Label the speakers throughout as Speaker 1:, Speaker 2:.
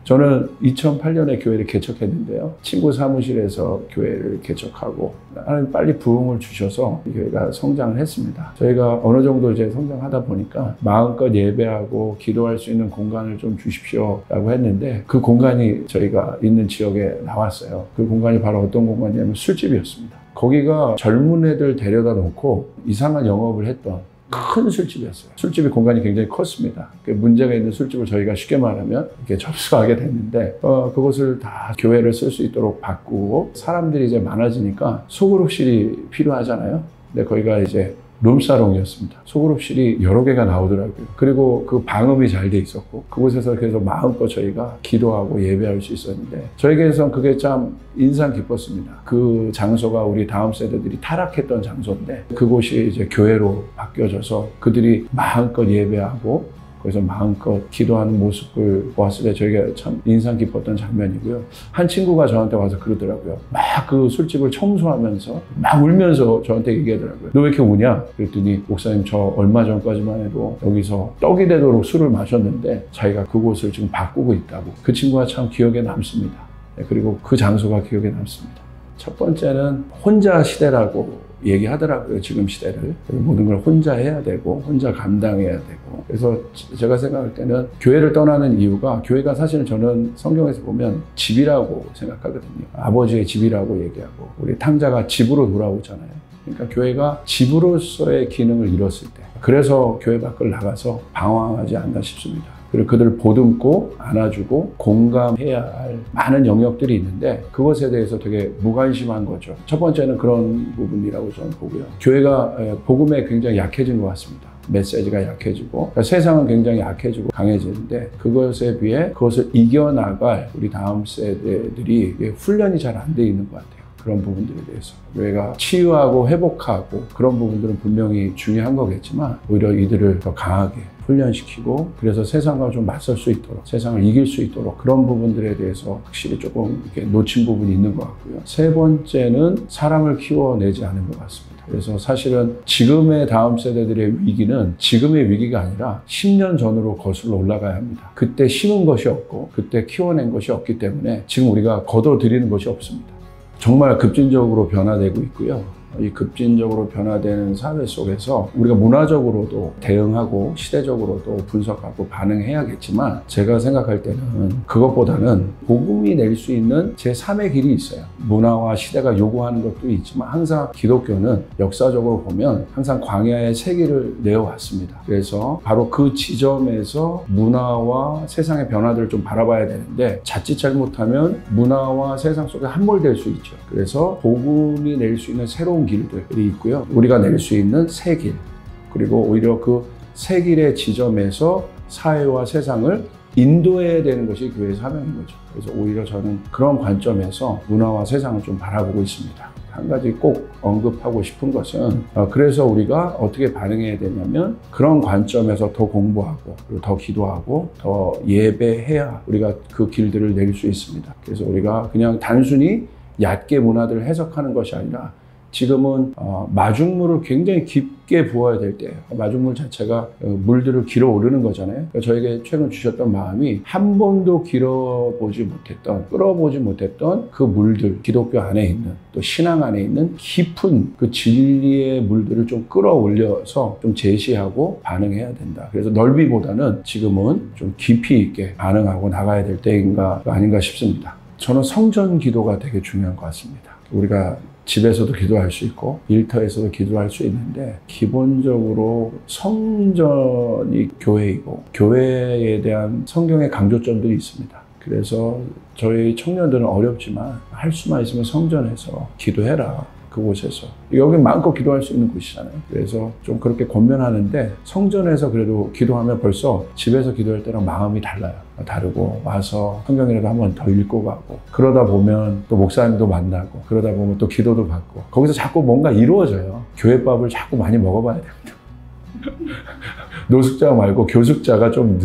Speaker 1: 저는 2008년에 교회를 개척했는데요. 친구 사무실에서 교회를 개척하고 하나님 빨리 부흥을 주셔서 교회가 성장을 했습니다. 저희가 어느 정도 이제 성장하다 보니까 마음껏 예배하고 기도할 수 있는 공간을 좀 주십시오라고 했는데 그 공간이 저희가 있는 지역에 나왔어요. 그 공간이 바로 어떤 공간이냐면 술집이었습니다. 거기가 젊은 애들 데려다 놓고 이상한 영업을 했던 큰 술집이었어요. 술집이 공간이 굉장히 컸습니다. 문제가 있는 술집을 저희가 쉽게 말하면 이렇게 접수하게 됐는데 그것을 다 교회를 쓸 수 있도록 바꾸고 사람들이 이제 많아지니까 소그룹실이 필요하잖아요. 근데 거기가 이제 룸사롱이었습니다. 소그룹실이 여러 개가 나오더라고요. 그리고 그 방음이 잘 돼 있었고 그곳에서 계속 마음껏 저희가 기도하고 예배할 수 있었는데 저에게선 그게 참 인상 깊었습니다. 그 장소가 우리 다음 세대들이 타락했던 장소인데 그곳이 이제 교회로 바뀌어져서 그들이 마음껏 예배하고 그래서 마음껏 기도하는 모습을 보았을 때 저희가 참 인상 깊었던 장면이고요. 한 친구가 저한테 와서 그러더라고요. 막 그 술집을 청소하면서 막 울면서 저한테 얘기하더라고요. 너 왜 이렇게 우냐? 그랬더니 목사님 저 얼마 전까지만 해도 여기서 떡이 되도록 술을 마셨는데 자기가 그곳을 지금 바꾸고 있다고. 그 친구가 참 기억에 남습니다. 그리고 그 장소가 기억에 남습니다. 첫 번째는 혼자 시대라고 얘기하더라고요. 지금 시대를. 모든 걸 혼자 해야 되고 혼자 감당해야 되고 그래서 제가 생각할 때는 교회를 떠나는 이유가 교회가 사실은 저는 성경에서 보면 집이라고 생각하거든요. 아버지의 집이라고 얘기하고 우리 탕자가 집으로 돌아오잖아요. 그러니까 교회가 집으로서의 기능을 잃었을 때 그래서 교회 밖을 나가서 방황하지 않나 싶습니다. 그리고 그들을 보듬고 안아주고 공감해야 할 많은 영역들이 있는데 그것에 대해서 되게 무관심한 거죠. 첫 번째는 그런 부분이라고 저는 보고요. 교회가 복음에 굉장히 약해진 것 같습니다. 메시지가 약해지고 그러니까 세상은 굉장히 약해지고 강해지는데 그것에 비해 그것을 이겨나갈 우리 다음 세대들이 훈련이 잘 안 돼 있는 것 같아요. 그런 부분들에 대해서 교회가 치유하고 회복하고 그런 부분들은 분명히 중요한 거겠지만 오히려 이들을 더 강하게 훈련시키고 그래서 세상과 좀 맞설 수 있도록 세상을 이길 수 있도록 그런 부분들에 대해서 확실히 조금 이렇게 놓친 부분이 있는 것 같고요. 세 번째는 사람을 키워내지 않은 것 같습니다. 그래서 사실은 지금의 다음 세대들의 위기는 지금의 위기가 아니라 10년 전으로 거슬러 올라가야 합니다. 그때 심은 것이 없고 그때 키워낸 것이 없기 때문에 지금 우리가 거둬들이는 것이 없습니다. 정말 급진적으로 변화되고 있고요. 이 급진적으로 변화되는 사회 속에서 우리가 문화적으로도 대응하고 시대적으로도 분석하고 반응해야겠지만 제가 생각할 때는 그것보다는 복음이 낼 수 있는 제3의 길이 있어요. 문화와 시대가 요구하는 것도 있지만 항상 기독교는 역사적으로 보면 항상 광야의 세기를 내어왔습니다. 그래서 바로 그 지점에서 문화와 세상의 변화들을 좀 바라봐야 되는데 자칫 잘못하면 문화와 세상 속에 함몰될 수 있죠. 그래서 복음이 낼 수 있는 새로운 길들이 있고요. 우리가 낼 수 있는 새 길, 그리고 오히려 그 새 길의 지점에서 사회와 세상을 인도해야 되는 것이 교회의 사명인 거죠. 그래서 오히려 저는 그런 관점에서 문화와 세상을 좀 바라보고 있습니다. 한 가지 꼭 언급하고 싶은 것은 그래서 우리가 어떻게 반응해야 되냐면 그런 관점에서 더 공부하고 그리고 더 기도하고 더 예배해야 우리가 그 길들을 낼 수 있습니다. 그래서 우리가 그냥 단순히 얕게 문화들을 해석하는 것이 아니라 지금은 마중물을 굉장히 깊게 부어야 될 때예요. 마중물 자체가 물들을 길어 오르는 거잖아요. 그러니까 저에게 최근 주셨던 마음이 한 번도 길어보지 못했던, 끌어보지 못했던 그 물들, 기독교 안에 있는 또 신앙 안에 있는 깊은 그 진리의 물들을 좀 끌어올려서 좀 제시하고 반응해야 된다. 그래서 넓이보다는 지금은 좀 깊이 있게 반응하고 나가야 될 때인가 아닌가 싶습니다. 저는 성전 기도가 되게 중요한 것 같습니다. 우리가 집에서도 기도할 수 있고 일터에서도 기도할 수 있는데 기본적으로 성전이 교회이고 교회에 대한 성경의 강조점들이 있습니다. 그래서 저희 청년들은 어렵지만 할 수만 있으면 성전에서 기도해라. 그곳에서. 여기 마음껏 기도할 수 있는 곳이잖아요. 그래서 좀 그렇게 권면하는데 성전에서 그래도 기도하면 벌써 집에서 기도할 때랑 마음이 달라요. 다르고 와서 성경이라도 한번 더 읽고 가고 그러다 보면 또 목사님도 만나고 그러다 보면 또 기도도 받고 거기서 자꾸 뭔가 이루어져요. 교회밥을 자꾸 많이 먹어봐야 됩니다. 노숙자 말고 교숙자가 좀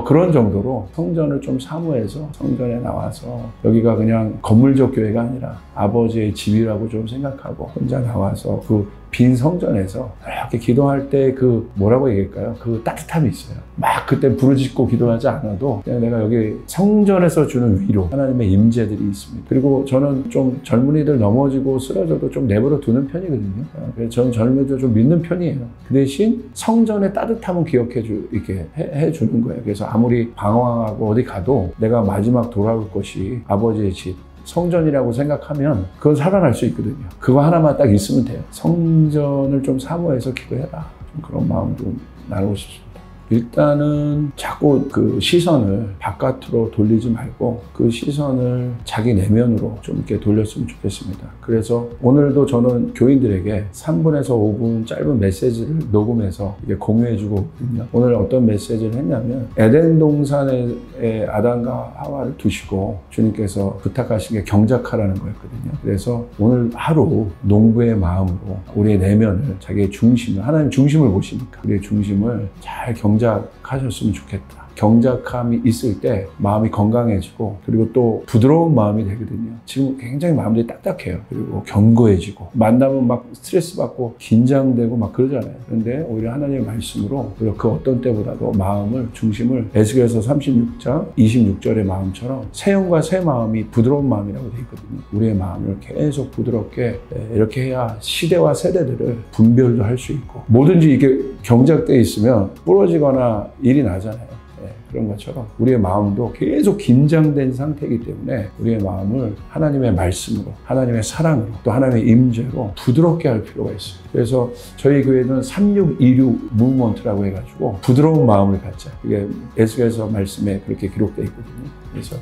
Speaker 1: 그런 정도로 성전을 좀 사모해서 성전에 나와서 여기가 그냥 건물적 교회가 아니라 아버지의 집이라고 좀 생각하고 혼자 나와서 그 빈 성전에서 이렇게 기도할 때 그 뭐라고 얘기할까요? 그 따뜻함이 있어요. 막 그때 부르짖고 기도하지 않아도 그냥 내가 여기 성전에서 주는 위로, 하나님의 임재들이 있습니다. 그리고 저는 좀 젊은이들 넘어지고 쓰러져도 좀 내버려 두는 편이거든요. 그래서 저는 젊은이들 좀 믿는 편이에요. 그 대신 성전의 따뜻함은 이렇게 해주는 거예요. 그래서 아무리 방황하고 어디 가도 내가 마지막 돌아올 곳이 아버지의 집, 성전이라고 생각하면 그건 살아날 수 있거든요. 그거 하나만 딱 있으면 돼요. 성전을 좀 사모해서 기도해라. 좀 그런 마음도 나누고 싶습니다. 일단은 자꾸 그 시선을 바깥으로 돌리지 말고 그 시선을 자기 내면으로 좀 이렇게 돌렸으면 좋겠습니다. 그래서 오늘도 저는 교인들에게 3분에서 5분 짧은 메시지를 녹음해서 이게 공유해주고 있거든요. 오늘 어떤 메시지를 했냐면 에덴 동산에 아담과 하와를 두시고 주님께서 부탁하신 게 경작하라는 거였거든요. 그래서 오늘 하루 농부의 마음으로 우리의 내면을, 자기의 중심을, 하나님 중심을 보시니까 우리의 중심을 잘 경작하셨으면 좋겠다. 경작함이 있을 때 마음이 건강해지고 그리고 또 부드러운 마음이 되거든요. 지금 굉장히 마음들이 딱딱해요. 그리고 견고해지고 만나면 막 스트레스 받고 긴장되고 막 그러잖아요. 그런데 오히려 하나님의 말씀으로 그 어떤 때보다도 마음을, 중심을 에스겔서 36장 26절의 마음처럼 새 영과 새 마음이 부드러운 마음이라고 되어 있거든요. 우리의 마음을 계속 부드럽게 이렇게 해야 시대와 세대들을 분별도 할 수 있고, 뭐든지 이게 경작되어 있으면 부러지거나 일이 나잖아요. 그런 것처럼 우리의 마음도 계속 긴장된 상태이기 때문에 우리의 마음을 하나님의 말씀으로, 하나님의 사랑으로, 또 하나님의 임재로 부드럽게 할 필요가 있어요. 그래서 저희 교회는 3626 무브먼트라고 해가지고 부드러운 마음을 갖자. 이게 에스겔서 말씀에 그렇게 기록되어 있거든요. 그래서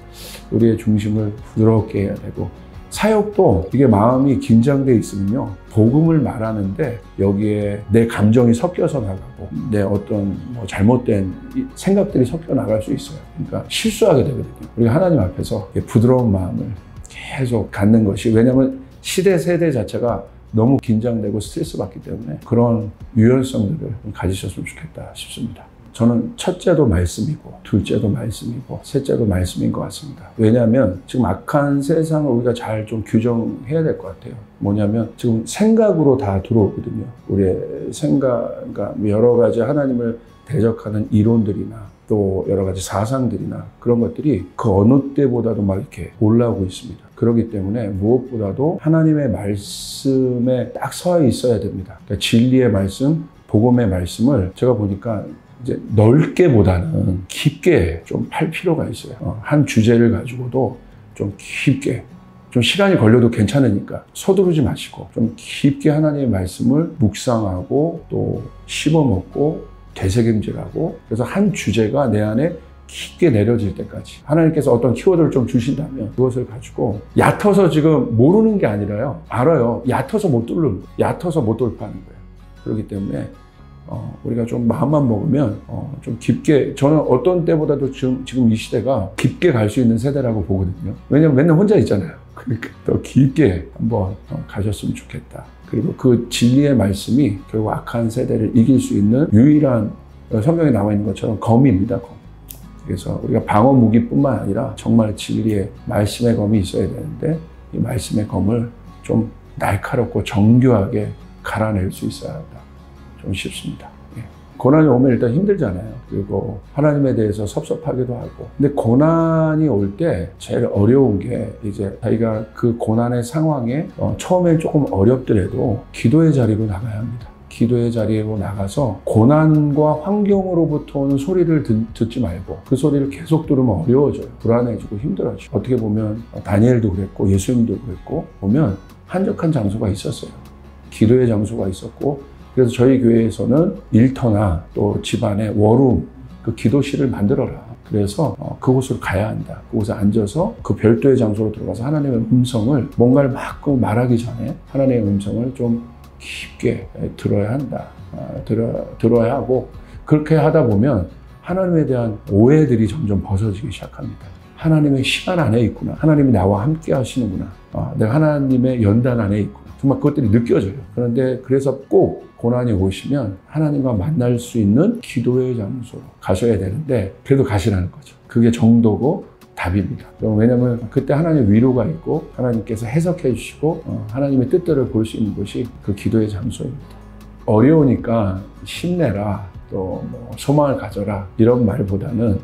Speaker 1: 우리의 중심을 부드럽게 해야 되고, 사역도 이게 마음이 긴장돼 있으면요, 복음을 말하는데 여기에 내 감정이 섞여서 나가고 내 어떤 잘못된 생각들이 섞여 나갈 수 있어요. 그러니까 실수하게 되거든요. 우리가 하나님 앞에서 부드러운 마음을 계속 갖는 것이, 왜냐하면 시대 세대 자체가 너무 긴장되고 스트레스 받기 때문에 그런 유연성들을 가지셨으면 좋겠다 싶습니다. 저는 첫째도 말씀이고 둘째도 말씀이고 셋째도 말씀인 것 같습니다. 왜냐하면 지금 악한 세상을 우리가 잘 좀 규정해야 될 것 같아요. 뭐냐면 지금 생각으로 다 들어오거든요. 우리의 생각, 그러니까 여러 가지 하나님을 대적하는 이론들이나 또 여러 가지 사상들이나 그런 것들이 그 어느 때보다도 막 이렇게 올라오고 있습니다. 그렇기 때문에 무엇보다도 하나님의 말씀에 딱 서 있어야 됩니다. 그러니까 진리의 말씀, 복음의 말씀을 제가 보니까 이제 넓게보다는 깊게 좀 팔 필요가 있어요. 한 주제를 가지고도 좀 깊게, 좀 시간이 걸려도 괜찮으니까 서두르지 마시고 좀 깊게 하나님의 말씀을 묵상하고 또 씹어먹고 되새김질하고, 그래서 한 주제가 내 안에 깊게 내려질 때까지 하나님께서 어떤 키워드를 좀 주신다면 그것을 가지고 얕아서 지금 모르는 게 아니라요, 알아요. 얕아서 못 돌파하는 거예요. 그렇기 때문에 우리가 좀 마음만 먹으면 좀 깊게, 저는 어떤 때보다도 지금 이 시대가 깊게 갈 수 있는 세대라고 보거든요. 왜냐면 맨날 혼자 있잖아요. 그러니까 더 깊게 한번 가셨으면 좋겠다. 그리고 그 진리의 말씀이 결국 악한 세대를 이길 수 있는 유일한, 성경에 나와 있는 것처럼 검입니다. 검. 그래서 우리가 방어 무기뿐만 아니라 정말 진리의 말씀의 검이 있어야 되는데 이 말씀의 검을 좀 날카롭고 정교하게 갈아낼 수 있어야 한다. 좀 쉽습니다. 고난이 오면 일단 힘들잖아요. 그리고 하나님에 대해서 섭섭하기도 하고. 근데 고난이 올 때 제일 어려운 게 이제 자기가 그 고난의 상황에 처음엔 조금 어렵더라도 기도의 자리로 나가야 합니다. 기도의 자리로 나가서 고난과 환경으로부터 오는 소리를 듣지 말고 그 소리를 계속 들으면 어려워져요. 불안해지고 힘들어져요. 어떻게 보면 다니엘도 그랬고 예수님도 그랬고, 보면 한적한 장소가 있었어요. 기도의 장소가 있었고, 그래서 저희 교회에서는 일터나 또 집안에 워룸, 그 기도실을 만들어라. 그래서 그곳으로 가야 한다. 그곳에 앉아서 그 별도의 장소로 들어가서 하나님의 음성을, 뭔가를 막 말하기 전에 하나님의 음성을 좀 깊게 들어야 한다. 들어야 하고, 그렇게 하다 보면 하나님에 대한 오해들이 점점 벗어지기 시작합니다. 하나님의 시간 안에 있구나. 하나님이 나와 함께 하시는구나. 내가 하나님의 연단 안에 있구나. 정말 그것들이 느껴져요. 그런데 그래서 꼭 고난이 오시면 하나님과 만날 수 있는 기도의 장소로 가셔야 되는데, 그래도 가시라는 거죠. 그게 정도고 답입니다. 왜냐하면 그때 하나님의 위로가 있고 하나님께서 해석해 주시고 하나님의 뜻대로 볼 수 있는 곳이 그 기도의 장소입니다. 어려우니까 힘내라, 또 뭐 소망을 가져라 이런 말보다는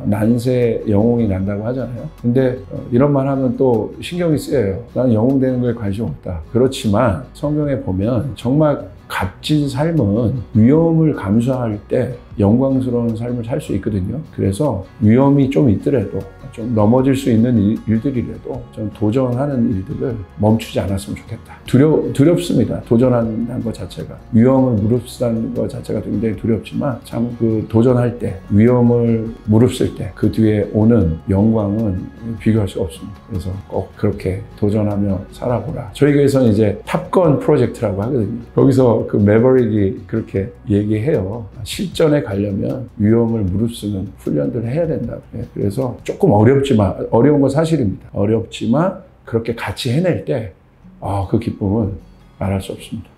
Speaker 1: 난세 영웅이 난다고 하잖아요. 근데 이런 말 하면 또 신경이 쓰여요. 나는 영웅 되는 거에 관심 없다. 그렇지만 성경에 보면 정말 값진 삶은 위험을 감수할 때 영광스러운 삶을 살 수 있거든요. 그래서 위험이 좀 있더라도, 좀 넘어질 수 있는 일들이라도 좀 도전하는 일들을 멈추지 않았으면 좋겠다. 두렵습니다. 도전하는 것 자체가. 위험을 무릅쓰는 것 자체가 굉장히 두렵지만 참 그 도전할 때, 위험을 무릅쓸 때 그 뒤에 오는 영광은 비교할 수 없습니다. 그래서 꼭 그렇게 도전하며 살아보라. 저희 교회에서는 이제 탑건 프로젝트라고 하거든요. 거기서 그 매버릭이 그렇게 얘기해요. 실전에 가려면 위험을 무릅쓰는 훈련들을 해야 된다. 그래서 조금 어렵지만, 어려운 건 사실입니다. 어렵지만 그렇게 같이 해낼 때 그 기쁨은 말할 수 없습니다.